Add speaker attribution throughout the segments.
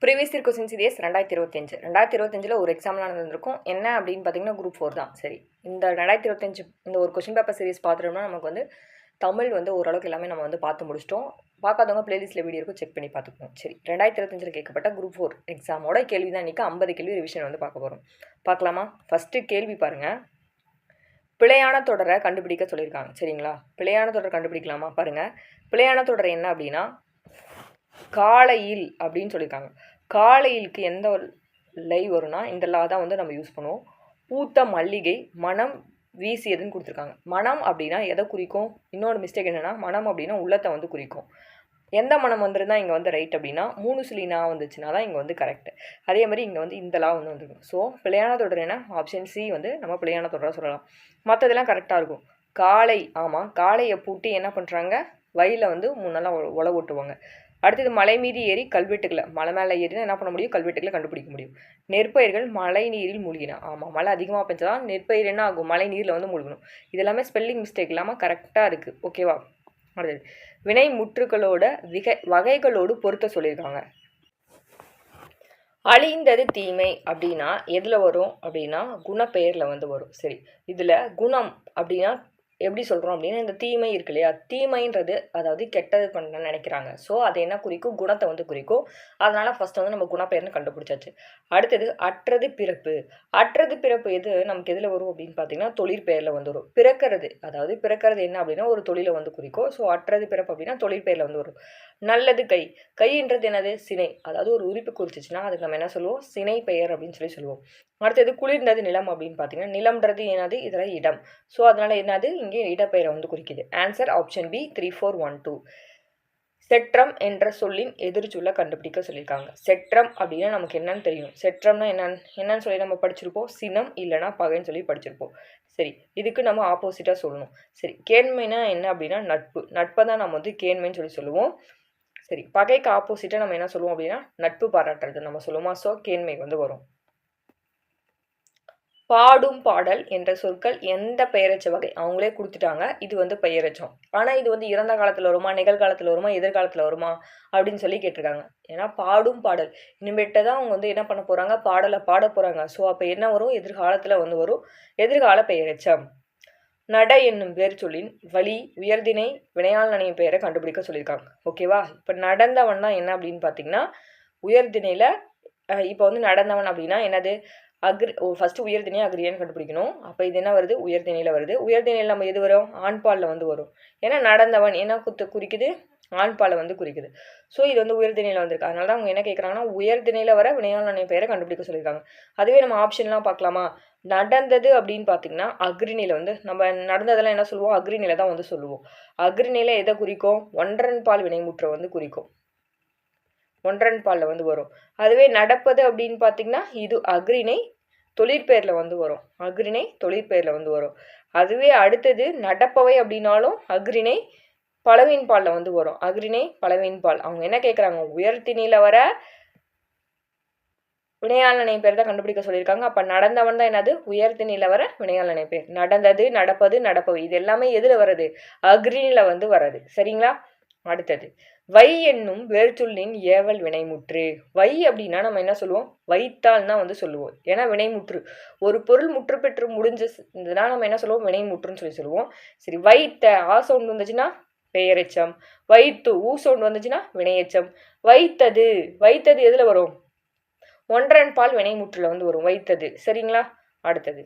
Speaker 1: Previous year question serious 2025 ஒரு exam நடந்திருக்கும். என்ன அப்படின்னு பார்த்தீங்கன்னா குரூப் 4 தான். சரி, இந்த 2025 இந்த ஒரு கொஸ்டின் பேப்பர் சீரிஸ் பார்த்துட்டோம்னா நமக்கு வந்து தமிழ் வந்து ஓரளவுக்கு எல்லாமே நம்ம வந்து பார்த்து முடிச்சிட்டோம். பார்க்காதவங்க பிளேலிஸ்ட்டில் வீடியோ இருக்கும், செக் பண்ணி பார்த்துக்கணும். சரி, 2025 கேட்கப்பட்ட குரூப் 4 எக்ஸாமோட கேள்வி தான் இன்றைக்கி 50 கேள்வி ரிவிஷன் வந்து பார்க்க போகிறோம். பார்க்கலாமா? ஃபஸ்ட்டு கேள்வி பாருங்கள். பிழையான தொடரை கண்டுபிடிக்க சொல்லியிருக்காங்க. சரிங்களா? பிழையான தொடர் கண்டுபிடிக்கலாமா? பாருங்கள், பிழையான தொடர் என்ன அப்படின்னா காலையில் அப்படின்னு சொல்லியிருக்காங்க. காலையிலுக்கு எந்த ஒரு லை வரும்னா இந்த லா தான் வந்து நம்ம யூஸ் பண்ணுவோம். பூத்த மல்லிகை மனம் வீசியதுன்னு கொடுத்துருக்காங்க. மனம் அப்படின்னா எதை குறிக்கும்? இன்னொரு மிஸ்டேக் என்னென்னா மனம் அப்படின்னா உள்ளத்தை வந்து குறிக்கும். எந்த மனம் வந்துருந்தா இங்கே வந்து ரைட் அப்படின்னா 3 சுழி நா வந்துச்சுன்னா தான் இங்கே வந்து கரெக்ட். அதே மாதிரி இங்கே வந்து இந்த லா வந்து வந்துருக்கும். ஸோ பிழையான தொடர் என்ன? ஆப்ஷன் சி வந்து நம்ம பிழையான தொடராக சொல்லலாம். மற்றதெல்லாம் கரெக்டாக இருக்கும். காலை, ஆமாம், காளையை பூட்டி என்ன பண்ணுறாங்க? வயலில் வந்து முன்னெல்லாம் உழவு ஓட்டுவாங்க. அடுத்தது மலை மீது ஏறி கல்வெட்டுகளை, மலை மேலே ஏறினா என்ன பண்ண முடியும்? கல்வெட்டுகளை கண்டுபிடிக்க முடியும். நெற்பயிர்கள் மழை நீரில் மூழ்கினா, ஆமாம், மழை அதிகமாக பெஞ்சாதான் நெற்பயிர் என்ன ஆகும்? மழை நீரில் வந்து மூழ்கணும். இது எல்லாமே ஸ்பெல்லிங் மிஸ்டேக் இல்லாமல் கரெக்டாக இருக்குது. ஓகேவா? அடுத்தது வினை முற்றுகளோட வகைகளோடு பொருத்த சொல்லியிருக்காங்க. அழிந்தது தீமை அப்படின்னா எதில் வரும் அப்படின்னா குணப்பெயரில் வந்து வரும். சரி, இதில் குணம் அப்படின்னா எப்படி சொல்கிறோம் அப்படின்னா இந்த தீமை இருக்கு இல்லையா? தீமைன்றது அதாவது கெட்டது பண்ண நினைக்கிறாங்க. ஸோ அது என்ன குறிக்கும்? குணத்தை வந்து குறிக்கும். அதனால் ஃபஸ்ட் வந்து நம்ம குணப்பெயர்னு கண்டுபிடிச்சாச்சு. அடுத்தது அற்றது பிறப்பு. அற்றது பிறப்பு எது நமக்கு எதில் வரும் அப்படின்னு பார்த்தீங்கன்னா தொழிற்பெயரில் வந்து வரும். பிறக்கிறது, அதாவது பிறக்கிறது என்ன அப்படின்னா ஒரு தொழிலை வந்து குறிக்கும். ஸோ அற்றது பிறப்பு அப்படின்னா தொழிற்பெயரில் வந்து வரும். நல்லது கை. கைன்றது என்னது? சினை. அதாவது ஒரு உறுப்பு குறிச்சிச்சுன்னா அதுக்கு நம்ம என்ன சொல்லுவோம்? சினை பெயர் அப்படின்னு சொல்லி சொல்லுவோம். அடுத்தது குளிர்ந்தது நிலம் அப்படின்னு பார்த்தீங்கன்னா நிலம்ன்றது என்னது? இதில் இடம். ஸோ அதனால் என்னது? இங்கே இடப்பெயரை வந்து குறிக்குது. Answer option B 3412. செற்றம் என்ற சொல்லின் எதிர்ச்சொல்லை கண்டுபிடிக்க சொல்லியிருக்காங்க. செற்றம் அப்படின்னா நமக்கு என்னன்னு தெரியும். செற்றம்னா என்னன்னு சொல்லி நம்ம படிச்சிருப்போம். சினம் இல்லைனா பகைன்னு சொல்லி படிச்சிருப்போம். சரி, இதுக்கு நம்ம ஆப்போசிட்டாக சொல்லணும். சரி, கேண்மைனா என்ன அப்படின்னா நட்பு. நட்பை தான் நம்ம வந்து கேண்மைன்னு சொல்லி சொல்லுவோம். சரி, பகைக்கு ஆப்போசிட்டாக நம்ம என்ன சொல்லுவோம் அப்படின்னா நட்பு பாராட்டுறது நம்ம சொல்லுவோமா? ஸோ கேண்மை வந்து வரும். பாடும் பாடல் என்ற சொற்கள் எந்த பெயரச்ச வகை? அவங்களே கொடுத்துட்டாங்க. இது வந்து பெயரச்சம். ஆனால் இது வந்து இறந்த காலத்தில் வருமா, நிகழ்காலத்தில் வருமா, எதிர்காலத்தில் வருமா அப்படின்னு சொல்லி கேட்டிருக்காங்க. ஏன்னா பாடும் பாடல் இனிமேட்டு தான் அவங்க வந்து என்ன பண்ண போகிறாங்க? பாடலை பாட போகிறாங்க. ஸோ அப்போ என்ன வரும்? எதிர்காலத்தில் வந்து வரும். எதிர்கால பெயரச்சம். நட என்னும் வேர் சொல்லின் வழி உயர்திணை வினையால் நனையும் பெயரை கண்டுபிடிக்க சொல்லியிருக்காங்க. ஓகேவா? இப்போ நடந்தவன் தான் என்ன அப்படின்னு பார்த்தீங்கன்னா உயர்திணையில் இப்போ வந்து நடந்தவன் அப்படின்னா என்னது? ஃபஸ்ட்டு உயர்திணை அக்ரியான்னு கண்டுபிடிக்கணும். அப்போ இது என்ன வருது? உயர்திணையில் வருது. உயர்திணையில் நம்ம எது வரும்? ஆண்பாலில் வந்து வரும். ஏன்னா நடந்தவன் என்ன குறிக்குது? ஆண்பாலை வந்து குறிக்குது. ஸோ இது வந்து உயர்திணையில் வந்திருக்கு. அதனால தான் அவங்க என்ன கேட்குறாங்கன்னா உயர்திணையில் வர வினையால் நனையும் பெயரை கண்டுபிடிக்க சொல்லியிருக்காங்க. அதுவே நம்ம ஆப்ஷன்லாம் பார்க்கலாமா? நடந்தது அப்படின்னு பார்த்தீங்கன்னா அக்ரிநிலை வந்து நம்ம நடந்ததெல்லாம் என்ன சொல்லுவோம்? அக்ரிநிலை தான் வந்து சொல்லுவோம். அக்ரிநிலை எதை குறிக்கும்? ஒன்றன் பால் வினைமுற்றை வந்து குறிக்கும். ஒன்றன் பாலில் வந்து வரும். அதுவே நடப்பது அப்படின்னு பார்த்தீங்கன்னா இது அக்ரிணை தொழிற்பெயரில் வந்து வரும். அக்ரிணை தொழிற்பெயரில் வந்து வரும். அதுவே அடுத்தது நடப்பவை அப்படின்னாலும் அக்ரிணை பலவின் பாலில் வந்து வரும். அக்ரிணை பலவின் பால். அவங்க என்ன கேட்குறாங்க? உயர்த்தினியில் வர வினையால் நினை பேர் தான் கண்டுபிடிக்க சொல்லியிருக்காங்க. அப்போ நடந்தவன் தான் என்னது? உயர்த்தினியில் வர வினையால் நினை பேர். நடந்தது, நடப்பது, நடப்பவை இது எல்லாமே எதில் வருது? அக்ரிணியில் வந்து வர்றது. சரிங்களா? அடுத்தது வை என்னும் வேர்ச்சொல்லின் ஏவல் வினைமுற்று. வை அப்படின்னா நம்ம என்ன சொல்லுவோம்? வைத்தால் தான் வந்து சொல்லுவோம். ஏன்னா வினைமுற்று ஒரு பொருள் முற்று பெற்று முடிஞ்சதுன்னா நம்ம என்ன சொல்லுவோம்? வினைமுற்றுன்னு சொல்லி சொல்லுவோம். சரி, வைத்த ஆ சவுண்ட் வந்துச்சுன்னா பெயரெச்சம். வைத்து ஊ சவுண்ட் வந்துச்சுன்னா வினையெச்சம். வைத்தது, வைத்தது எதில் வரும்? ஒன்றன் பால் வினைமுற்றுல வந்து வரும் வைத்தது. சரிங்களா? அடுத்தது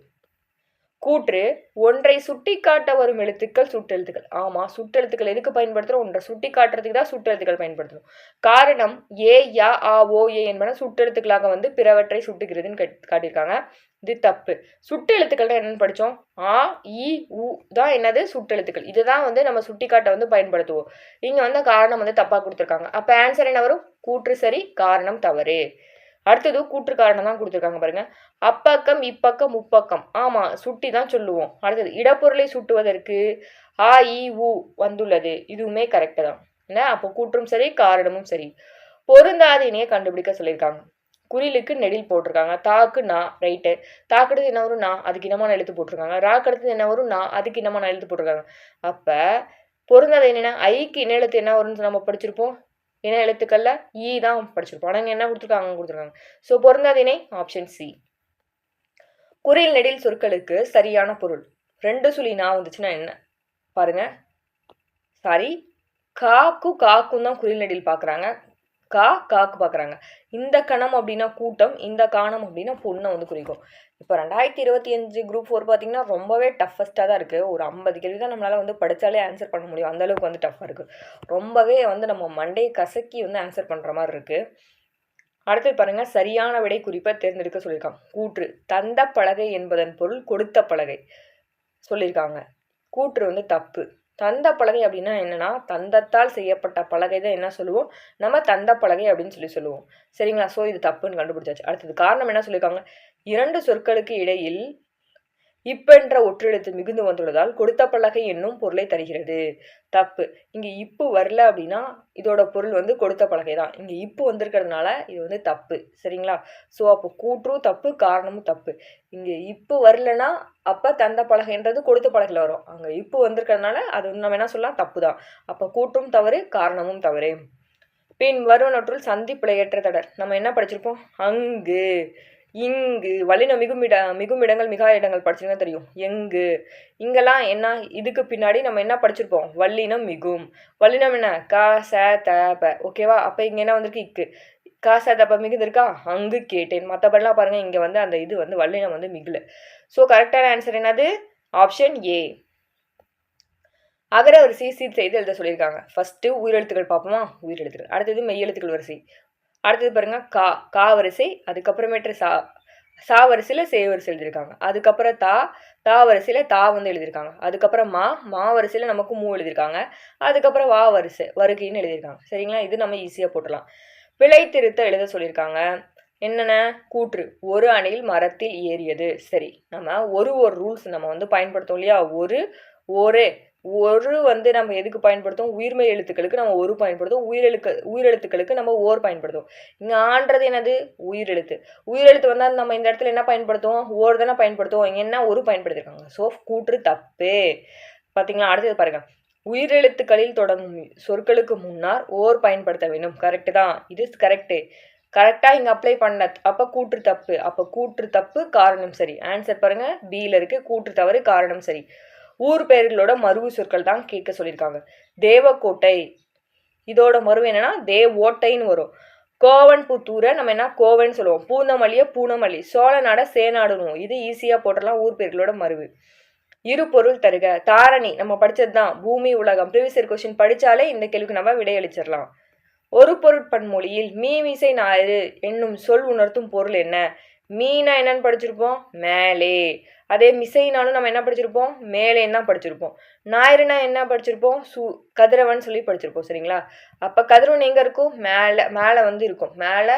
Speaker 1: கூற்று ஒன்றை சுட்டி காட்ட வரும் எழுத்துக்கள் சுட்டெழுத்துக்கள். ஆமாம், சுட்டெழுத்துக்கள் எதுக்கு பயன்படுத்துகிறோம்? ஒன்றை சுட்டி காட்டுறதுக்கு தான் சுட்டெழுத்துக்கள் பயன்படுத்துகிறோம். காரணம் ஏ யா ஆ ஓ ஏ என்பன சுட்டெழுத்துக்களாக வந்து பிறவற்றை சுட்டுகிறதுன்னு காட்டியிருக்காங்க. இது தப்பு. சுட்டெழுத்துக்கள் என்னன்னு படித்தோம்? ஆ இ உ தான் என்னது? சுட்டெழுத்துக்கள். இதுதான் வந்து நம்ம சுட்டி காட்ட வந்து பயன்படுத்துவோம். இங்கே வந்து காரணம் வந்து தப்பாக கொடுத்துருக்காங்க. அப்போ ஆன்சர் என்ன வரும்? கூற்று சரி, காரணம் தவறு. அடுத்தது கூற்று காரணம் தான் கொடுத்துருக்காங்க பாருங்க. அப்பக்கம் இப்பக்கம் முப்பக்கம். ஆமாம், சுட்டி தான் சொல்லுவோம். அடுத்தது இடப்பொருளை சுட்டுவதற்கு ஆ இ உ வந்துள்ளது. இதுவுமே கரெக்டு தான். என்ன? அப்போ கூற்றும் சரி, காரணமும் சரி. பொருந்தாத இணையை கண்டுபிடிக்க சொல்லியிருக்காங்க. குறிலுக்கு நெடில் போட்டிருக்காங்க. தாக்கு நா, ரைட்டு. தாக்கடுத்து என்ன வரும்? நா, அதுக்கு இனமான எழுத்து போட்டிருக்காங்க. ராக்கடுத்து என்ன வரும்? நா, அதுக்கு இனமான எழுத்து போட்டிருக்காங்க. அப்போ பொருந்தாத இணைனா ஐக்கு இன எழுத்து என்ன வரும்னு நம்ம படிச்சிருப்போம்? இன எழுத்துக்கள்ல ஈ தான் படிச்சிருப்போம். ஆனால் என்ன கொடுத்துருக்காங்க. ஸோ பொருந்தாத இணை ஆப்ஷன் சி. குறில் நெடில் சொற்களுக்கு சரியான பொருள். 2 சுழி நான் வந்துச்சுன்னா என்ன பாருங்க. சாரி, காக்கும் தான் குறில் நெடில் பார்க்குறாங்க. காக்கு பார்க்குறாங்க. இந்த கணம் அப்படின்னா கூட்டம், இந்த காணம் அப்படின்னா பொண்ணை வந்து குறிக்கும். இப்போ 2025 குரூப் 4 பார்த்தீங்கன்னா ரொம்பவே டஃபஸ்ட்டாக தான் இருக்குது. ஒரு 50 கேள்வி தான் நம்மளால் வந்து படித்தாலே ஆன்சர் பண்ண முடியும். அந்தளவுக்கு வந்து டஃப்பாக இருக்குது. ரொம்பவே வந்து நம்ம மண்டையை கசக்கி வந்து ஆன்சர் பண்ணுற மாதிரி இருக்குது. அடுத்தது பாருங்க, சரியான விடை குறிப்பை தேர்ந்தெடுக்க சொல்லியிருக்காங்க. கூற்று தந்த பலகை என்பதன் பொருள் கொடுத்த பலகை சொல்லியிருக்காங்க. கூற்று வந்து தப்பு. தந்த பலகை அப்படின்னா என்னன்னா, தந்தத்தால் செய்யப்பட்ட பலகை தான் என்ன சொல்லுவோம், நம்ம தந்த பலகை அப்படின்னு சொல்லுவோம். சரிங்களா? ஸோ இது தப்புன்னு கண்டுபிடிச்சாச்சு. அடுத்தது காரணம் என்ன சொல்லியிருக்காங்க, 2 சொற்களுக்கு இடையில் இப்பென்ற ஒற்றெழுத்து மிகுந்து வந்துள்ளதால் கொடுத்த பலகை என்னும் பொருளை தருகிறது. தப்பு. இங்க இப்பு வரல அப்படின்னா இதோட பொருள் வந்து கொடுத்த பலகை தான். இங்க இப்பு வந்திருக்கிறதுனால இது வந்து தப்பு. சரிங்களா? ஸோ அப்போ கூற்றும் தப்பு, காரணமும் தப்பு. இங்க இப்பு வரலன்னா அப்ப தந்த பலகைன்றது கொடுத்த பலகையில் வரும். அங்க இப்பு வந்திருக்கிறதுனால அது வந்து நம்ம என்ன சொல்லலாம், தப்பு தான். அப்ப கூற்றும் தவறு, காரணமும் தவறு. பின் வருவனற்றுள் சந்தி பிழையற்ற தொடர். நம்ம என்ன படிச்சிருப்போம், அங்கு, இங்கு, வல்லின மிகுமிடங்கள் மிகா இடங்கள் படிச்சிருந்தா தெரியும். எங்கு, இங்கெல்லாம் என்ன, இதுக்கு பின்னாடி நம்ம என்ன படிச்சிருப்போம், வல்லினம் மிகும். வல்லினம் என்ன, க ச த ப. ஓகேவா? அப்போ இங்கே என்ன வந்திருக்கு, இக்கு. க ச த ப மிகுது இருக்கா, அங்கு கேட்டேன். மற்றபடிலாம் பாருங்கள், இங்கே வந்து அந்த இது வந்து வல்லினம் வந்து மிகுல. ஸோ கரெக்டான ஆன்சர் என்னது, ஆப்ஷன் ஏ. அகர வரிசை சீர் செய்து எழுத சொல்லியிருக்காங்க. ஃபஸ்ட்டு உயிரெழுத்துக்கள் பார்ப்போமா, உயிரெழுத்துக்கள். அடுத்தது மெய்யெழுத்துக்கள் வரிசை. அடுத்தது பாருங்க, கா வரிசை. அதுக்கப்புறமேட்டு சா வரிசையில் சே வரிசை எழுதியிருக்காங்க. அதுக்கப்புறம் தா வரிசையில் தா வந்து எழுதியிருக்காங்க. அதுக்கப்புறம் மா வரிசையில் நமக்கு மூ எழுதியிருக்காங்க. அதுக்கப்புறம் வா வரிசை வருகைன்னு எழுதியிருக்காங்க. சரிங்களா? இது நம்ம ஈஸியாக போட்டலாம். பிழை திருத்த எழுத சொல்லியிருக்காங்க. என்னென்ன, கூற்று ஒரு அணில் மரத்தில் ஏறியது. சரி, நம்ம ஒரு ரூல்ஸ் நம்ம வந்து பயன்படுத்தோம் இல்லையா. ஒரு வந்து நம்ம எதுக்கு பயன்படுத்தும், உயிர்மை எழுத்துக்களுக்கு நம்ம ஒரு பயன்படுத்தும், உயிரெழுத்துக்களுக்கு நம்ம ஓர் பயன்படுத்தும். இங்கே ஆன்றது என்னது, உயிரெழுத்து வந்தால் நம்ம இந்த இடத்துல என்ன பயன்படுத்துவோம், ஓர் தானே பயன்படுத்துவோம். இங்கே என்ன ஒரு பயன்படுத்திருக்காங்க. ஸோ கூற்று தப்பு. பார்த்தீங்களா? அடுத்தது பாருங்க, உயிரெழுத்துக்களில் தொடங்கும் சொற்களுக்கு முன்னார் ஓர் பயன்படுத்த வேண்டும். கரெக்டு தான், இது கரெக்டாக இங்கே அப்ளை பண்ண. அப்போ கூற்று தப்பு. அப்போ கூற்று தப்பு, காரணம் சரி. ஆன்சர் பாருங்க, பியில் இருக்குது. கூற்று தவறு, காரணம் சரி. ஊர் பெயர்களோட மருவு சொற்கள் தான் கேட்க சொல்லியிருக்காங்க. தேவக்கோட்டை, இதோட மருவு என்னன்னா தேவோட்டைன்னு வரும். கோவன்புத்தூரை நம்ம என்ன கோவன் சொல்லுவோம். பூந்தமல்லியை பூனமல்லி, சோழநாட சேநாடுனுவோம். இது ஈஸியாக போட்டலாம், ஊர் பெயர்களோட மருவு. இரு பொருள் தருக. தாரணி நம்ம படித்தது தான், பூமி உலகம். ப்ரீவியஸ் கொஸ்டின் படித்தாலே இந்த கேள்விக்கு நம்ம விடையளிச்சிடலாம். ஒரு பொருட்பன்மொழியில் மீமிசை ஞாயிறு என்னும் சொல் உணர்த்தும் பொருள் என்ன. மீனா என்னன்னு படிச்சிருப்போம், மேலே. அதே மிசைனாலும் நம்ம என்ன படிச்சிருப்போம், மேலேன்னு தான் படிச்சிருப்போம். ஞாயிறுனா என்ன படிச்சிருப்போம், கதிரவன் சொல்லி படிச்சிருப்போம். சரிங்களா? அப்போ கதிரவன் எங்கே இருக்கும், மேலே வந்து இருக்கும். மேலே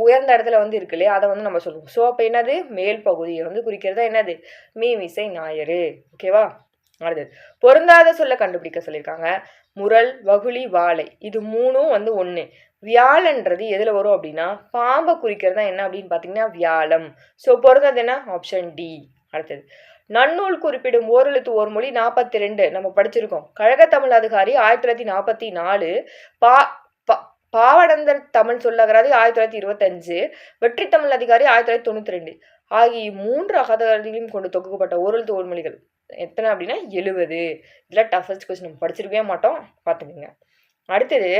Speaker 1: உயர்ந்த இடத்துல வந்து இருக்கு இல்லையா, அதை வந்து நம்ம சொல்லுவோம். ஸோ அப்போ என்னது, மேல் பகுதியை வந்து குறிக்கிறதா என்னது, மீமிசை ஞாயிறு. ஓகேவா? அடுத்தது பொருந்தாத சொல்ல கண்டுபிடிக்க சொல்லியிருக்காங்க. முரல், வகுளி, வாழை, இது மூணும் வந்து ஒன்று. வியாழன்றது எதில் வரும் அப்படின்னா பாம்பை குறிக்கிறதா என்ன அப்படின்னு பார்த்தீங்கன்னா வியாழம். ஸோ பொருந்தது என்ன, ஆப்ஷன் டி. அடுத்தது நன்னூல் குறிப்பிடும் ஓரெழுத்து ஓர் மொழி 42 நம்ம படிச்சிருக்கோம். கழகத்தமிழ் அதிகாரி 1944, பாவடந்தர் தமிழ் சொல்லகராதி 1925, வெற்றி தமிழ் அதிகாரி 1992 ஆகிய 3 அகராதிகளையும் கொண்டு தொகுக்கப்பட்ட ஓரெழுத்து ஓர் மொழிகள் எத்தனை அப்படின்னா 70. இதில் டஃபஸ்ட் கொஸ்டின் நம்ம படிச்சிருக்கவே மாட்டோம், பார்த்துக்கோங்க. அடுத்தது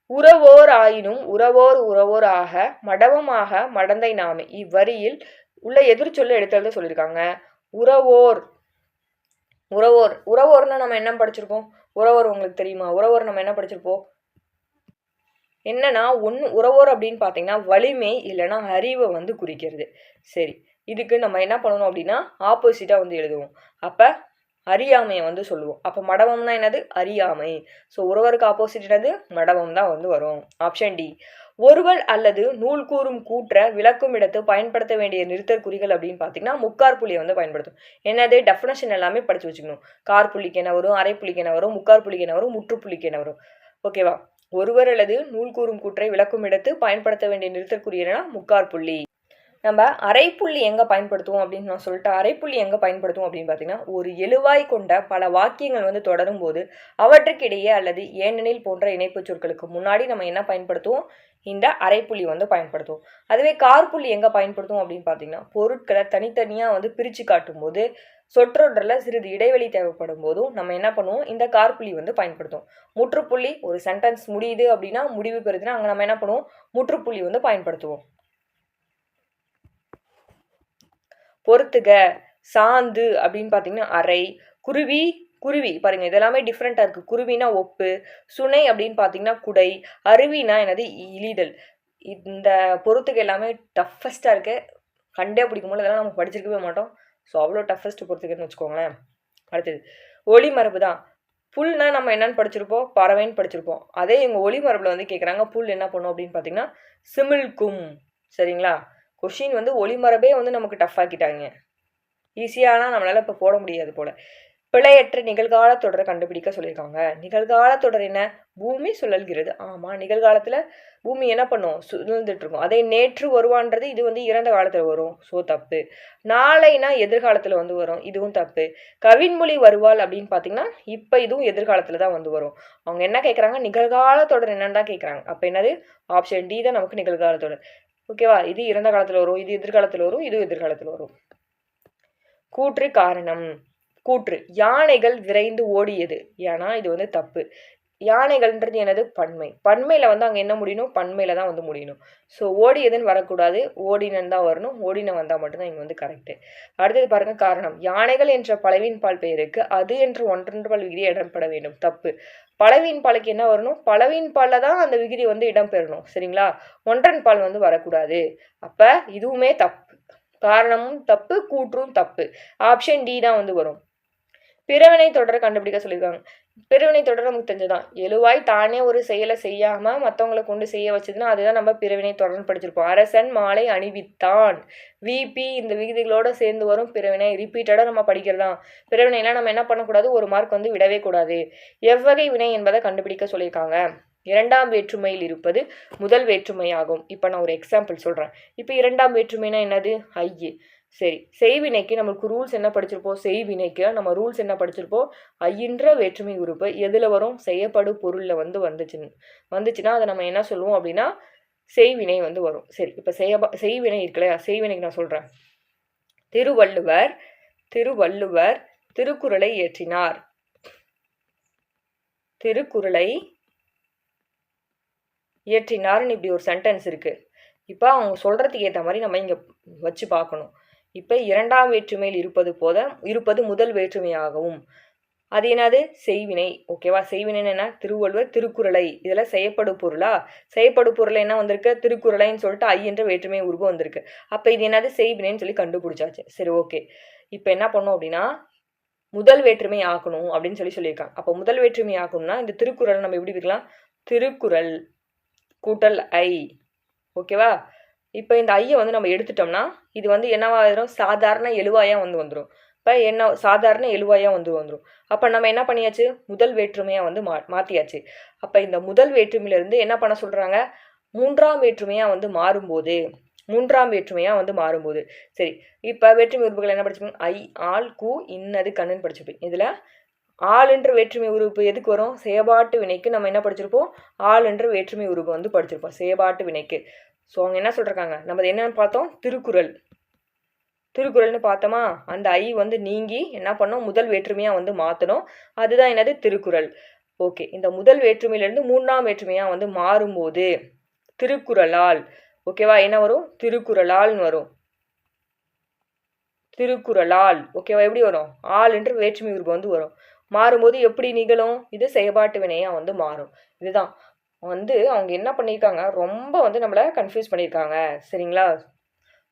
Speaker 1: உறவோர் ஆயினும் உறவோர் ஆக மடவமாக மடந்தை நாமே. இவ்வரியில் உள்ள எதிர்ச்சொல்ல எடுத்து சொல்லியிருக்காங்க. உறவோர்னா நம்ம என்ன படிச்சிருப்போம், உறவோர் உங்களுக்கு தெரியுமா, உறவோர் நம்ம என்ன படிச்சிருப்போம், என்னன்னா உறவோர் அப்படின்னு பார்த்தீங்கன்னா வலிமை இல்லைன்னா அறிவை வந்து குறிக்கிறது. சரி, இதுக்கு நம்ம என்ன பண்ணணும் அப்படின்னா ஆப்போசிட்டாக வந்து எழுதுவோம். அப்போ அறியாமையை வந்து சொல்லுவோம். அப்போ மடவம்னா என்னது, அறியாமை. ஸோ உறவருக்கு ஆப்போசிட் என்னது, மடவம் தான் வந்து வரும். Option D. ஒருவல் அல்லது நூல் கூறும் கூற்ற விளக்கும் இடத்து பயன்படுத்த வேண்டிய நிறுத்தற் குறிகள் அப்படின்னு பார்த்தீங்கன்னா முக்கார் புள்ளியை வந்து பயன்படுத்தும். என்னது, டெஃபினேஷன் எல்லாமே படித்து வச்சுக்கணும். கார் புள்ளிக்கு என்ன வரும், அரை புள்ளிக்கு என்ன வரும், முக்கார் புள்ளிக்கு என்ன வரும், முற்றுப்புள்ளிக்கு என்ன வரும். ஓகேவா? ஒருவர் அல்லது நூல் கூறும் கூற்றை விளக்கும் இடத்து பயன்படுத்த வேண்டிய நிறுத்தற் குறியனா முக்கார் புள்ளி. நம்ம அரைப்புள்ளி எங்கே பயன்படுத்துவோம் அப்படின்னு நான் சொல்லிட்டு அரைப்புள்ளி எங்கே பயன்படுத்துவோம் அப்படின்னு பார்த்தீங்கன்னா ஒரு எழுவாய் கொண்ட பல வாக்கியங்கள் வந்து தொடரும் போது அவற்றுக்கிடையே அல்லது ஏனெனில் போன்ற இணைப்பு சொற்களுக்கு முன்னாடி நம்ம என்ன பயன்படுத்துவோம், இந்த அரைப்புள்ளி வந்து பயன்படுத்துவோம். அதுவே காற்புள்ளி எங்கே பயன்படுத்துவோம் அப்படின்னு பார்த்தீங்கன்னா பொருட்களை தனித்தனியாக வந்து பிரித்து காட்டும் போது சொற்றொடரில் சிறிது இடைவெளி தேவைப்படும் போதும் நம்ம என்ன பண்ணுவோம், இந்த காற்புள்ளி வந்து பயன்படுத்துவோம். முற்றுப்புள்ளி ஒரு சென்டென்ஸ் முடியுது அப்படின்னா முடிவு பெறுதுன்னா அங்கே நம்ம என்ன பண்ணுவோம், முற்றுப்புள்ளி வந்து பயன்படுத்துவோம். பொறுத்துக, சாந்து அப்படின்னு பார்த்தீங்கன்னா அரை, குருவி பாருங்க இதெல்லாமே டிஃப்ரெண்ட்டாக இருக்குது. குருவினா ஒப்பு, சுனை அப்படின்னு பார்த்தீங்கன்னா குடை, அருவினா என்னது இழிதல். இந்த பொறுத்துக்கு எல்லாமே டஃபஸ்ட்டாக இருக்கு, கண்டே பிடிக்கும் போது இதெல்லாம் நம்ம படிச்சிருக்கவே மாட்டோம். ஸோ அவ்வளோ டஃபஸ்ட் பொறுத்துக்குன்னு வச்சுக்கோங்களேன். அடுத்தது ஒளி மரபு தான். புல்னா நம்ம என்னன்னு படிச்சிருப்போம், பறவைன்னு படிச்சிருப்போம். அதே எங்கள் ஒளி மரபில் வந்து கேட்குறாங்க புல் என்ன பண்ணும் அப்படின்னு பார்த்தீங்கன்னா சிமிழ்க்கும். சரிங்களா, கொஷின் வந்து ஒளி மரபே வந்து நமக்கு டஃப் ஆக்கிட்டாங்க. ஈஸியானா நம்மளால் இப்போ போட முடியாது போல். பிழையற்ற நிகழ்கால தொடரை கண்டுபிடிக்க சொல்லியிருக்காங்க. நிகழ்கால தொடர் என்ன, பூமி சுழல்கிறது. ஆமாம், நிகழ்காலத்தில் பூமி என்ன பண்ணும், சுழந்துட்டு இருக்கும். அதே நேற்று வருவான்றது இது வந்து இறந்த காலத்தில் வரும், ஸோ தப்பு. நாளைனா எதிர்காலத்தில் வந்து வரும், இதுவும் தப்பு. கவின்மொழி வருவாள் அப்படின்னு பார்த்தீங்கன்னா இப்போ இதுவும் எதிர்காலத்தில் தான் வந்து வரும். அவங்க என்ன கேட்குறாங்க, நிகழ்கால தொடர் என்னன்னு தான் கேட்குறாங்க. அப்போ என்னது, ஆப்ஷன் டி தான் நமக்கு நிகழ்கால தொடர். ஓகேவா, இது இறந்த காலத்தில் வரும், இது எதிர்காலத்தில் வரும், இது எதிர்காலத்தில் வரும். கூற்று காரணம். கூற்று, யானைகள் விரைந்து ஓடியது. ஏன்னா இது வந்து தப்பு. யானைகள்ன்றது எனது பன்மை, பன்மையில் வந்து அங்கே என்ன முடியணும், பன்மையில் தான் வந்து முடியணும். ஸோ ஓடியதுன்னு வரக்கூடாது, ஓடினன் தான் வரணும். ஓடின வந்தால் மட்டும்தான் இங்கே வந்து கரெக்டு. அடுத்தது பாருங்க, காரணம். யானைகள் என்ற பலவின் பால் பெயருக்கு அது என்று ஒன்றன் பால் விகிதி இடம்பெற வேண்டும். தப்பு. பலவின் பாலுக்கு என்ன வரணும், பலவின் பாலில் தான் அந்த விகிதி வந்து இடம்பெறணும். சரிங்களா, ஒன்றன் பால் வந்து வரக்கூடாது. அப்போ இதுவுமே தப்பு. காரணமும் தப்பு, கூற்றும் தப்பு. ஆப்ஷன் டி தான் வந்து வரும். பிறவினை தொடரை கண்டுபிடிக்க சொல்லியிருக்காங்க. பிறவினை தொடர் நமக்கு தெரிஞ்சதான். எழுவாய் தானே ஒரு செயலை செய்யாமல் மற்றவங்களை கொண்டு செய்ய வச்சதுன்னா அதுதான் நம்ம பிறவினை தொடர்னு படிச்சிருப்போம். அரசன் மாலை அணிவித்தான், விபி இந்த விகுதிகளோட சேர்ந்து வரும் பிறவினை. ரிப்பீட்டடாக நம்ம படிக்கிறதான். பிறவினைலாம் நம்ம என்ன பண்ணக்கூடாது, ஒரு மார்க் வந்து விடவே கூடாது. எவ்வகை வினை என்பதை கண்டுபிடிக்க சொல்லியிருக்காங்க. இரண்டாம் வேற்றுமையில் இருப்பது முதல் வேற்றுமையாகும். இப்போ நான் ஒரு எக்ஸாம்பிள் சொல்கிறேன். இப்போ இரண்டாம் வேற்றுமைனா என்னது, ஐ. சரி, செய்வினைக்கு நம்மளுக்கு ரூல்ஸ் என்ன படிச்சிருப்போம், செய்வினைக்கு நம்ம ரூல்ஸ் என்ன படிச்சிருப்போம், ஐயின்ற வேற்றுமை உறுப்பு எதில் வரும், செய்யப்படும் பொருளில் வந்து வந்துச்சுன்னா அதை நம்ம என்ன சொல்லுவோம் அப்படின்னா செய்வினை வந்து வரும். சரி, இப்போ செய்வினை இருக்குல்லையா, செய்வினைக்கு நான் சொல்கிறேன். திருவள்ளுவர் திருக்குறளை இயற்றினார். திருக்குறளை இயற்றினார்னு இப்படி ஒரு சென்டென்ஸ் இருக்குது. இப்போ அவங்க சொல்கிறதுக்கு ஏற்ற மாதிரி நம்ம இங்கே வச்சு பார்க்கணும். இப்போ இரண்டாம் வேற்றுமையில் இருப்பது முதல் வேற்றுமையாகவும், அது என்னது, செய்வினை. ஓகேவா, செய்வினை என்ன, திருவள்ளுவர் திருக்குறளை, இதில் செய்யப்படும் பொருளா, செய்யப்படும் பொருள் என்ன வந்திருக்கு, திருக்குறளைன்னு சொல்லிட்டு ஐ என்ற வேற்றுமை உருவம் வந்திருக்கு. அப்போ இது என்னது, செய்வினைன்னு சொல்லி கண்டுபிடிச்சாச்சு. சரி, ஓகே. இப்போ என்ன பண்ணோம் அப்படின்னா முதல் வேற்றுமை ஆக்கணும் அப்படின்னு சொல்லியிருக்காங்க. அப்போ முதல் வேற்றுமை ஆக்கணும்னா இந்த திருக்குறள் நம்ம எப்படி இருக்கலாம், திருக்குறள் கூட்டல் ஐ. ஓகேவா, இப்போ இந்த ஐயை வந்து நம்ம எடுத்துட்டோம்னா இது வந்து என்னவாயிரும், சாதாரண எழுவாயாக வந்து வந்துடும். இப்போ என்ன, சாதாரண எழுவாயாக வந்துடும். அப்போ நம்ம என்ன பண்ணியாச்சு, முதல் வேற்றுமையாக வந்து மாற்றியாச்சு. அப்போ இந்த முதல் வேற்றுமையிலேருந்து என்ன பண்ண சொல்கிறாங்க, மூன்றாம் வேற்றுமையாக வந்து மாறும்போது சரி, இப்போ வேற்றுமை உறுப்புகள் என்ன படிச்சுப்போம், ஐ, ஆள், கூ, இன்னது, கண்ணுன்னு படிச்சுப்போம். இதில் ஆள் என்ற வேற்றுமை உறுப்பு எதுக்கு வரும், செயபாட்டு வினைக்கு நம்ம என்ன படிச்சிருப்போம், ஆள் என்ற வேற்றுமை உறுப்பு வந்து படிச்சிருப்போம் செயபாட்டு வினைக்கு. ஸோ அவங்க என்ன சொல்கிறாங்க, நம்ம என்னென்னு பார்த்தோம், திருக்குறள்னு பார்த்தோமா, அந்த ஐ வந்து நீங்கி என்ன பண்ணோம், முதல் வேற்றுமையாக வந்து மாற்றணும். அதுதான் என்னது, திருக்குறள். ஓகே, இந்த முதல் வேற்றுமையிலேருந்து மூன்றாம் வேற்றுமையாக வந்து மாறும்போது திருக்குறளால், ஓகேவா, என்ன வரும், திருக்குறளால்னு வரும். திருக்குறளால், ஓகேவா, எப்படி வரும், ஆள் என்று வேற்றுமை உறுப்பு வந்து வரும். மாறும்போது எப்படி நிகழும், இது செயபாட்டு வினையாக வந்து மாறும். இதுதான் வந்து அவங்க என்ன பண்ணியிருக்காங்க, ரொம்ப வந்து நம்மளை கன்ஃபியூஸ் பண்ணியிருக்காங்க. சரிங்களா,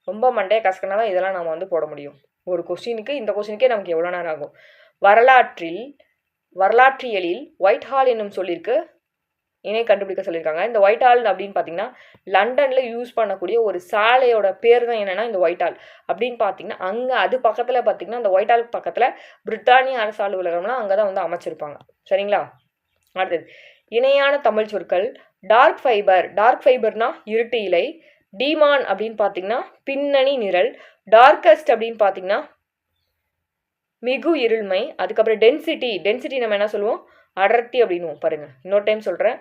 Speaker 1: ரொம்ப மண்டையை கசக்கினா தான் இதெல்லாம் நம்ம வந்து போட முடியும். ஒரு கொஸ்டினுக்கு, இந்த கொஸ்டினுக்கே நமக்கு எவ்வளோ நேரம் ஆகும். வரலாற்றியலில் ஒயிட் ஹால் என்னும் சொல்லியிருக்கு இணை கண்டுபிடிக்க சொல்லியிருக்காங்க. இந்த ஒயிட் ஹால் அப்படின்னு பார்த்தீங்கன்னா லண்டனில் யூஸ் பண்ணக்கூடிய ஒரு சாலையோட பேர் தான் என்னென்னா இந்த ஒயிட் ஹால் அப்படின்னு பார்த்தீங்கன்னா அங்கே அது பக்கத்தில் பார்த்தீங்கன்னா அந்த ஒயிட் ஹால் பக்கத்தில் பிரிட்டானிய அரசு அலுவலகம்லாம் அங்கே தான் வந்து அமைச்சிருப்பாங்க. சரிங்களா, அடுத்தது இணையான தமிழ் சொற்கள். டார்க் ஃபைபர்னா இருட்டு இலை, டீமான் அப்படின்னு பார்த்தீங்கன்னா பின்னணி நிரல். டார்கஸ்ட் அப்படின்னு பார்த்தீங்கன்னா மிகு இருள்மை. அதுக்கப்புறம் டென்சிட்டி நம்ம என்ன சொல்லுவோம், அடர்த்தி அப்படின்னுவோம். பாருங்க இன்னொரு டைம் சொல்கிறேன்.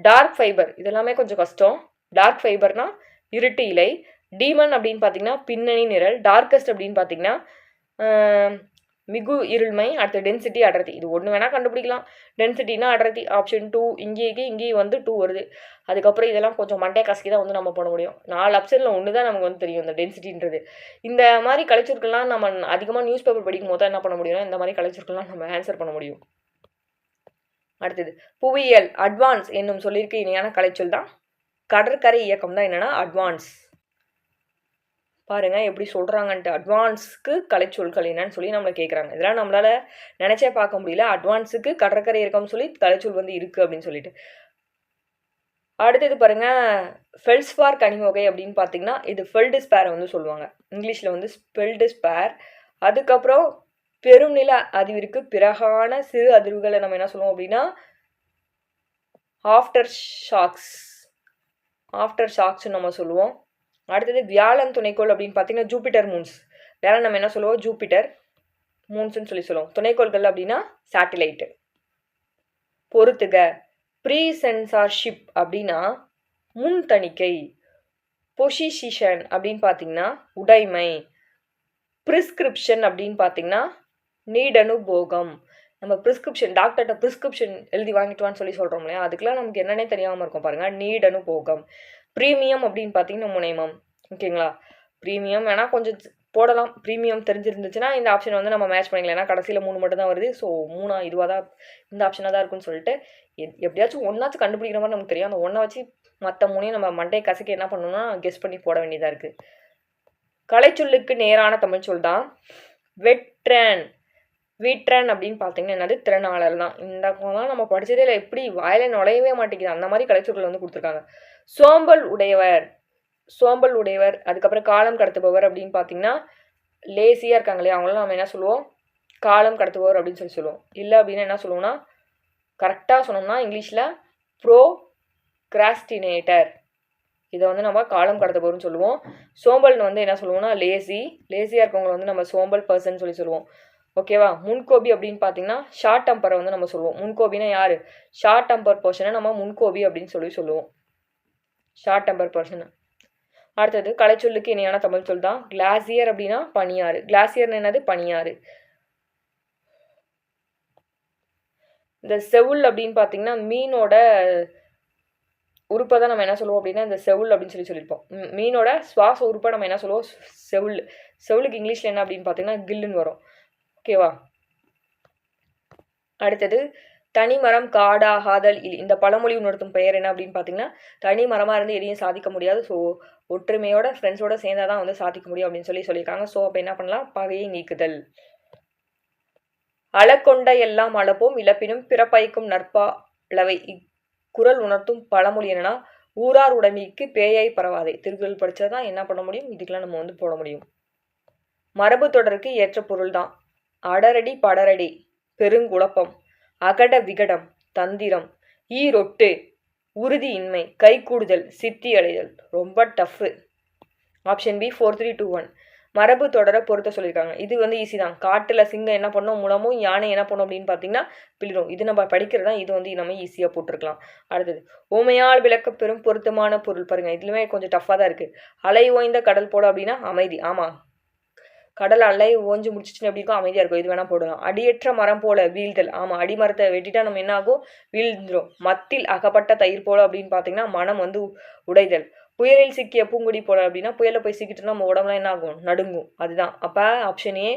Speaker 1: டார்க் ஃபைபர் இதெல்லாமே கொஞ்சம் கஷ்டம். டார்க் ஃபைபர்னா இருட்டு இலை. டீமன் அப்படின்னு பார்த்தீங்கன்னா பின்னணி நிரல். டார்கஸ்ட் அப்படின்னு பார்த்தீங்கன்னா மிகு இருள்மை. அடுத்து டென்சிட்டி அடர்த்தி. இது ஒன்று வேணால் கண்டுபிடிக்கலாம். டென்சிட்டினா அடர்த்தி. ஆப்ஷன் 2 இங்கேயும் வந்து 2 வருது. அதுக்கப்புறம் இதெல்லாம் கொஞ்சம் மண்டே கசக்கி தான் வந்து நம்ம போட முடியும். 4 ஆப்ஷனில் ஒன்று தான் நமக்கு வந்து தெரியும் இந்த டென்சிட்டின்றது. இந்த மாதிரி கலைச்சொற்கள்லாம் நம்ம அதிகமாக நியூஸ் பேப்பர் படிக்கும் போது தான் என்ன பண்ண முடியும்னா இந்த மாதிரி கலைச்சொற்கள்லாம் நம்ம ஆன்சர் பண்ண முடியும். அடுத்தது புவியியல். அட்வான்ஸ் என்னும் சொல்லிற்கு இணையான கலைச்சொல் தான் கடற்கரை இயக்கம் தான் என்னன்னா அட்வான்ஸ். பாருங்க எப்படி சொல்கிறாங்கன்ட்டு. அட்வான்ஸுக்கு கலைச்சொல்கள் என்னன்னு சொல்லி நம்மளை கேட்குறாங்க. இதெல்லாம் நம்மளால் நினச்சே பார்க்க முடியல. அட்வான்ஸுக்கு கடற்கரை இயக்கம்னு சொல்லி கலைச்சொல் வந்து இருக்குது அப்படின்னு சொல்லிட்டு. அடுத்தது பாருங்க, ஃபெல்ஸ்பார் கனிமொகை அப்படின்னு பார்த்தீங்கன்னா இது ஃபெல்டுஸ்பேரை வந்து சொல்லுவாங்க. இங்கிலீஷில் வந்து ஃபெல்டுஸ்பேர். அதுக்கப்புறம் பெருநில அதிர்விற்கு பிறகான சிறு அதிர்வுகளை நம்ம என்ன சொல்லுவோம் அப்படின்னா ஆஃப்டர் ஷாக்ஸ்ன்னு நம்ம சொல்லுவோம். அடுத்தது வியாழன் துணைக்கோள் அப்படின்னு பார்த்தீங்கன்னா ஜூபிட்டர் மூன்ஸ். வியாழன் நம்ம என்ன சொல்லுவோம், ஜூபிட்டர் மூன்ஸ்ன்னு சொல்லி சொல்லுவோம். துணைக்கோள்கள் அப்படின்னா சேட்டிலைட்டு. பொறுத்துக. ப்ரீ சென்சார்ஷிப் அப்படின்னா முன் தணிக்கை. பொசிஷன் அப்படின்னு பார்த்தீங்கன்னா உடைமை. ப்ரிஸ்கிரிப்ஷன் அப்படின்னு பார்த்தீங்கன்னா நீடனுபோகம். நம்ம ப்ரிஸ்கிரிப்ஷன் டாக்டர்கிட்ட ப்ரிஸ்கிரிப்ஷன் எழுதி வாங்கிட்டுவான்னு சொல்லி சொல்கிறோம் இல்லையா, அதுக்கெலாம் நமக்கு என்னன்னே தெரியாமல் இருக்கும் பாருங்கள். நீடனுபோகம். ப்ரீமியம் அப்படின்னு பார்த்தீங்கன்னா முனைமம். ஓகேங்களா, ப்ரீமியம் வேணால் கொஞ்சம் போடலாம். ப்ரீமியம் தெரிஞ்சிருந்துச்சுன்னா இந்த ஆப்ஷன் வந்து நம்ம மேட்ச் பண்ணிக்கலாம். ஏன்னா கடைசியில் 3 மட்டும் தான் வருது. ஸோ 3 இதுவாக தான் இந்த ஆப்ஷனாக தான் இருக்குன்னு சொல்லிட்டு எப்படியாச்சும் ஒன்றாச்சும் கண்டுபிடிக்கிற மாதிரி நமக்கு தெரியும். அந்த ஒன்றை வச்சு மற்ற 3ஐயும் நம்ம மண்டே கசக்கி என்ன பண்ணணும்னா கெஸ் பண்ணி போட வேண்டியதாக இருக்குது. கலைச்சொல்லுக்கு நேரான தமிழ் சொல் தான் வெட்ரன். வீட்ரன் அப்படின்னு பார்த்தீங்கன்னா என்னது, திறனாளர் தான். இந்த தான் நம்ம படித்ததே இல்லை, எப்படி வாயில நுழையவே மாட்டேங்குது அந்த மாதிரி கலைச்சொற்கள் வந்து கொடுத்துருக்காங்க. சோம்பல் உடையவர். அதுக்கப்புறம் காலம் கடத்துபவர் அப்படின்னு பார்த்தீங்கன்னா லேசியாக இருக்காங்க இல்லையா, அவங்களாம் நம்ம என்ன சொல்லுவோம், காலம் கடத்துபவர் அப்படின்னு சொல்லுவோம். இல்லை அப்படின்னா என்ன சொல்லுவோம்னா, கரெக்டாக சொன்னோம்னா இங்கிலீஷில் ப்ரோக்ராஸ்டினேட்டர். இதை வந்து நம்ம காலம் கடத்துபவர்னு சொல்லுவோம். சோம்பல்னு வந்து என்ன சொல்லுவோம்னா லேசியாக இருக்கவங்களை வந்து நம்ம சோம்பல் பர்சன் சொல்லி சொல்லுவோம். ஓகேவா. முன்கோபி அப்படின்னு பார்த்தீங்கன்னா ஷார்ட் டெம்பரை வந்து நம்ம சொல்லுவோம். முன்கோபினா யார், ஷார்ட் டெம்பர் பர்சனை நம்ம முன்கோபி அப்படின்னு சொல்லுவோம். Short temper person. அடுத்தது கலைச்சொல்லுக்கு இணையான தமிழ் சொல் தான் கிளாசியர் அப்படின்னா பனியாறு. கிளாசியர்னு என்னது, பனியாறு. இந்த செவுள் அப்படின்னு பார்த்தீங்கன்னா மீனோட உறுப்பை தான் நம்ம என்ன சொல்லுவோம் அப்படின்னா இந்த செவுள் அப்படின்னு சொல்லியிருப்போம். மீனோட சுவாச உறுப்பை நம்ம என்ன சொல்லுவோம், செவுளுக்கு இங்கிலீஷில் என்ன அப்படின்னு பார்த்தீங்கன்னா கில்லுன்னு வரும். ஓகேவா. அடுத்தது தனி மரம் காடாகாதல் இந்த பழமொழி உணர்த்தும் பெயர் என்ன அப்படின்னு பார்த்தீங்கன்னா தனி மரமாக இருந்து எதையும் சாதிக்க முடியாது. ஸோ ஒற்றுமையோட ஃப்ரெண்ட்ஸோட சேர்ந்தா தான் வந்து சாதிக்க முடியும் அப்படின்னு சொல்லியிருக்காங்க. ஸோ அப்போ என்ன பண்ணலாம், பகையை நீக்குதல். அளக்கொண்ட எல்லாம் அளப்போம் இழப்பினும் பிறப்பைக்கும் நற்பாளவை. இக்குறள் உணர்த்தும் பழமொழி என்னன்னா ஊரார் உடைமைக்கு பேயாய் பரவாதே. திருக்குறள் படித்தா தான் என்ன பண்ண முடியும், இதுக்கெல்லாம் நம்ம வந்து போட முடியும். மரபு தொடருக்கு ஏற்ற பொருள் தான் அடரடி படரடி, பெருங்குழப்பம், அகட விகடம், தந்திரம், ஈரொட்டு, உறுதியின்மை, கைகூடுதல், சித்தி அடைதல். ரொம்ப டஃப்பு. Option B 4 3 2 1. மரபு தொடர பொறுத்த சொல்லியிருக்காங்க. இது வந்து ஈஸி தான். காட்டில் சிங்கம் என்ன பண்ணும், முழமும், யானை என்ன பண்ணும் அப்படின்னு பார்த்தீங்கன்னா பிளிரும். இது நம்ம படிக்கிறது தான். இது வந்து நம்ம ஈஸியாக போட்டிருக்கலாம். அடுத்தது ஊமையால் விளக்க பெறும் பொருத்தமான பொருள். பாருங்கள் இதுலையுமே கொஞ்சம் டஃப்பாக தான் இருக்குது. அலை ஓய்ந்த கடல் போட அப்படின்னா அமைதி. ஆமாம், கடல் அலை ஓஞ்சு முடிச்சிச்சுன்னு எப்படி இருக்கும், அமைதியாக இருக்கும். இது வேணால் போடலாம். அடியற்ற மரம் போல வீழ்தல். ஆமாம், அடிமரத்தை வெட்டிட்டா நம்ம என்ன ஆகும், வீழ்ந்துடும். மத்தில் அகப்பட்ட தயிர் போல அப்படின்னு பார்த்தீங்கன்னா மனம் வந்து உடைதல். புயலில் சிக்கிய பூங்குடி போல அப்படின்னா புயலில் போய் சிக்கிட்டு நம்ம உடம்புலாம் என்ன ஆகும், நடுங்கும். அதுதான். அப்போ ஆப்ஷன் ஏ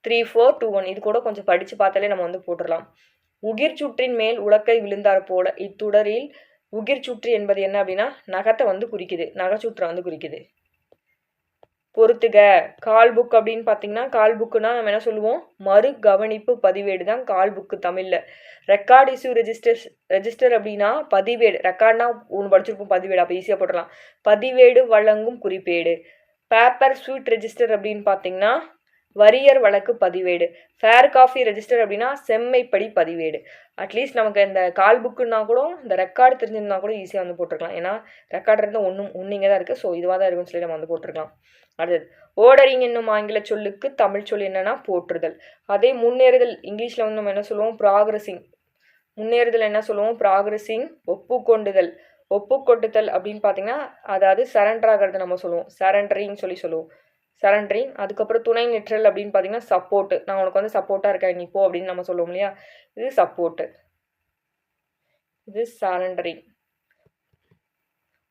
Speaker 1: 3 4 2 1. இது கூட கொஞ்சம் படித்து பார்த்தாலே நம்ம வந்து போட்டுடலாம். உகிர் சுற்றின் மேல் உலக்கை விழுந்தார் போல. இத்துடரில் உகிர் சுற்றி என்பது என்ன அப்படின்னா நகத்தை வந்து குறிக்குது, நகைச்சுற்றை வந்து குறிக்குது. பொறுத்துக. கால் புக் அப்படின்னு பார்த்தீங்கன்னா கால் புக்குன்னா நம்ம என்ன சொல்லுவோம், மறு கவனிப்பு பதிவேடு தான் கால் புக்கு தமிழில். ரெக்கார்ட் இஷ்யூ ரெஜிஸ்டர் அப்படின்னா பதிவேடு. ரெக்கார்ட்னா ஒன்று படிச்சிருப்போம், பதிவேடு. அப்போ ஈஸியாக போட்டுடலாம். பதிவேடு வழங்கும் குறிப்பேடு. பேப்பர் ஸ்வீட் ரெஜிஸ்டர் அப்படின்னு பார்த்தீங்கன்னா வரியர் வழக்கு பதிவேடு. ஃபேர் காஃபி ரெஜிஸ்டர் அப்படின்னா செம்மைப்படி பதிவேடு. அட்லீஸ்ட் நமக்கு இந்த கால் புக்குன்னா கூட இந்த ரெக்கார்டு தெரிஞ்சிருந்தா கூட ஈஸியாக வந்து போட்டிருக்கலாம். ஏன்னா ரெக்கார்டு இருந்தால் ஒன்று இங்கே தான் இருக்குது. ஸோ இதுவாக தான் இருக்குன்னு சொல்லி நம்ம வந்து போட்டிருக்கலாம். அடுத்தது ஓர்டரிங் என்னும் ஆங்கில சொல்லுக்கு தமிழ் சொல் என்னன்னா போற்றுதல். அதே முன்னேறுதல் இங்கிலீஷில் வந்து நம்ம என்ன சொல்லுவோம், ப்ராக்ரஸிங். முன்னேறுதல் என்ன சொல்லுவோம், ப்ராக்ரஸிங். ஒப்புக்கொண்டுதல். ஒப்புக்கொண்டுதல் அப்படின்னு பார்த்தீங்கன்னா அதாவது சரண்டர் ஆகிறது நம்ம சொல்லுவோம், சரண்டரிங் சொல்லி சொல்லுவோம், சரண்டரிங். அதுக்கப்புறம் துணை நிற்றல் அப்படின்னு பார்த்தீங்கன்னா சப்போர்ட்டு. நான் உனக்கு வந்து சப்போர்ட்டாக இருக்கேன் நீ போ அப்படின்னு நம்ம சொல்லுவோம் இல்லையா, இது சப்போர்ட்டு, இது சரண்டரிங்.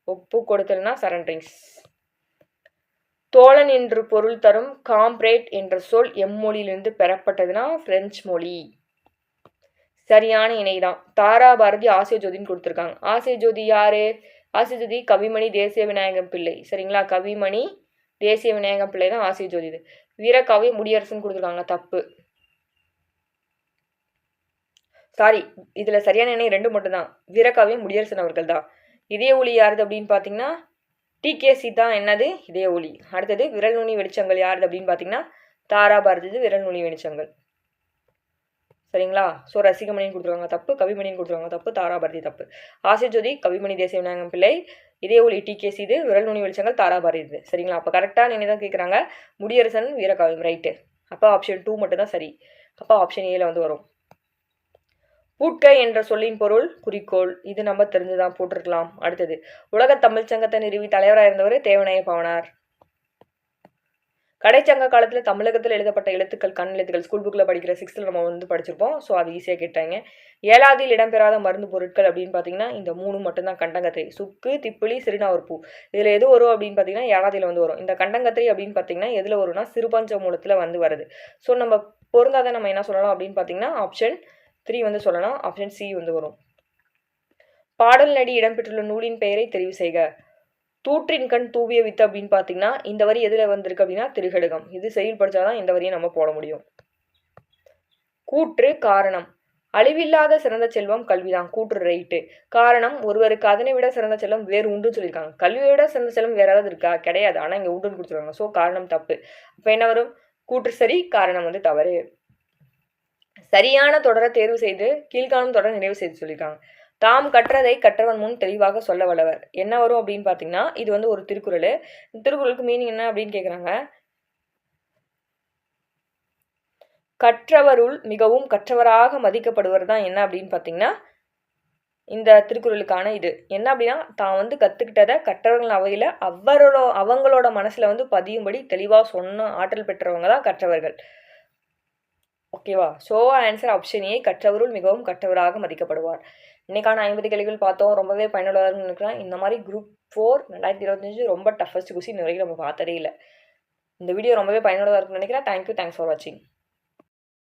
Speaker 1: ஒப்பு கொடுத்தல்னா சரண்டரிங்ஸ். தோழன் என்று பொருள் தரும் காம்ரேட் என்ற சொல் எம்மொழியிலிருந்து பெறப்பட்டதுன்னா பிரெஞ்சு மொழி. சரியான இணைதான். தாரா பாரதி ஆசிய ஜோதின்னு கொடுத்துருக்காங்க. ஆசிய ஜோதி யாரு? ஆசிய ஜோதி கவிமணி தேசிய விநாயகம் பிள்ளை. சரிங்களா, கவிமணி தேசிய விநாயகம் பிள்ளை தான் ஆசிய ஜோதி. இது வீரகாவிய முடியரசுன்னு கொடுத்துருக்காங்க, தப்பு. சாரி, இதுல சரியான இணை 2 மட்டும்தான். வீரகாவிய முடியரசன் அவர்கள் தான். இதய ஒளி யாருது அப்படின்னு பார்த்தீங்கன்னா டிகேசி தான். என்னது இதய ஒளி. அடுத்தது விரல் நுனி வெளிச்சங்கள் யாருது அப்படின்னு பார்த்தீங்கன்னா தாரா பாரதி விரல் நுனி வெளிச்சங்கள். சரிங்களா. ஸோ ரசிகமணின்னு கொடுத்துருவாங்க, தப்பு. கவிமணின்னு கொடுத்துருவாங்க, தப்பு. தாராபாரதி தப்பு. ஆசிய ஜோதி கவிமணி தேசிய விநாயகம் பிள்ளை. இதே ஒளி டிகேசி இது. விரல் நுனி வெளிச்சங்கள் தாராபாரதி இது. சரிங்களா. அப்போ கரெக்டாக நினை தான் கேட்குறாங்க. முடியரசன் வீரகாவியம் ரைட்டு. அப்போ ஆப்ஷன் 2 மட்டும் தான் சரி. அப்போ ஆப்ஷன் ஏல வந்து வரும். பூட்கை என்ற சொல்லின் பொருள் குறிக்கோள். இது நம்ம தெரிஞ்சுதான் போட்டிருக்கலாம். அடுத்தது உலக தமிழ் சங்கத்தை நிறுவி தலைவராக இருந்தவர் தேவநாய பவனார். கடைச்சங்க காலத்தில் தமிழகத்தில் எழுதப்பட்ட எழுத்துக்கள், கண் எழுத்துக்கள் ஸ்கூல் புக்கில் படிக்கிற 6th நம்ம வந்து படிச்சிருப்போம். ஸோ அது ஈஸியாக கேட்டாங்க. 7ஆவதில் இடம்பெறாத மருந்து பொருட்கள் அப்படின்னு பார்த்தீங்கன்னா இந்த 3 மட்டும்தான். கண்டங்கத்திரை, சுக்கு, திப்பிலி, சிறுநாவற்பூ. இதில் எது வரும் அப்படின்னு பார்த்தீங்கன்னா 7ஆவதில் வந்து வரும். இந்த கண்டங்கத்திரை அப்படின்னு பார்த்தீங்கன்னா எதில் வரும்னா சிறுபஞ்ச மூலத்தில் வந்து வருது. ஸோ நம்ம பொருந்தாத நம்ம என்ன சொல்லலாம் அப்படின்னு பார்த்தீங்கன்னா ஆப்ஷன் 3 வந்து சொல்லலாம். ஆப்ஷன் சி வந்து வரும். பாடல் நடி இடம்பெற்றுள்ள நூலின் பெயரை தெரிவு செய்க. தூற்றின் கண் தூவிய வித்து அப்படின்னு பார்த்தீங்கன்னா இந்த வரி எதில் வந்திருக்கு அப்படின்னா திருகடுகம். இது செயல் படித்தாதான் இந்த வரியை நம்ம போட முடியும். கூற்று காரணம். அழிவில்லாத சிறந்த செல்வம் கல்விதான். கூற்று ரைட்டு. காரணம் ஒருவருக்கு அதனை விட சிறந்த செல்வம் வேறு உண்டுன்னு சொல்லியிருக்காங்க. கல்வியை விட சிறந்த செல்வம் வேற ஏதாவது இருக்கா? கிடையாது. ஆனால் இங்கே உண்டுன்னு கொடுத்துருக்காங்க. ஸோ காரணம் தப்பு. அப்போ என்ன வரும்? கூற்று சரி, காரணம் வந்து தவறு. சரியான தொடரை தேர்வு செய்து கீழ்காணும் தொடரை நிறைவு செய்து சொல்லியிருக்காங்க. தாம் கற்றதை கற்றவன் முன் தெளிவாக சொல்ல வல்லவர். என்ன வரும் அப்படின்னு பார்த்தீங்கன்னா இது வந்து ஒரு திருக்குறள். இந்த திருக்குறளுக்கு மீனிங் என்ன அப்படின்னு கேட்குறாங்க. கற்றவருள் மிகவும் கற்றவராக மதிக்கப்படுவர் தான் என்ன அப்படின்னு பார்த்தீங்கன்னா இந்த திருக்குறளுக்கான இது என்ன அப்படின்னா தான் வந்து கற்றுக்கிட்டதை கற்றவர்கள் அவையில் அவங்களோட மனசில் வந்து பதியும்படி தெளிவாக சொன்ன ஆற்றல் பெற்றவங்க தான் கற்றவர்கள். ஓகேவா. ஸோ ஆன்சர் ஆப்ஷன் ஏ, கற்றவருள் மிகவும் கற்றவராக மதிக்கப்படுவார். இன்னைக்கான 50 கேள்விகள் பார்த்தோம். ரொம்பவே பயனுள்ளதாக நினைக்கிறேன். இந்த மாதிரி குரூப் 4 2025 ரொம்ப டஃபஸ்ட் கொஸ்டின் வரைக்கும் நம்ம பார்த்ததே இல்லை. இந்த வீடியோ ரொம்பவே பயனுள்ளதாக இருக்குன்னு நினைக்கிறேன். தேங்க்யூ, தேங்க்ஸ் ஃபார் வாட்சிங்.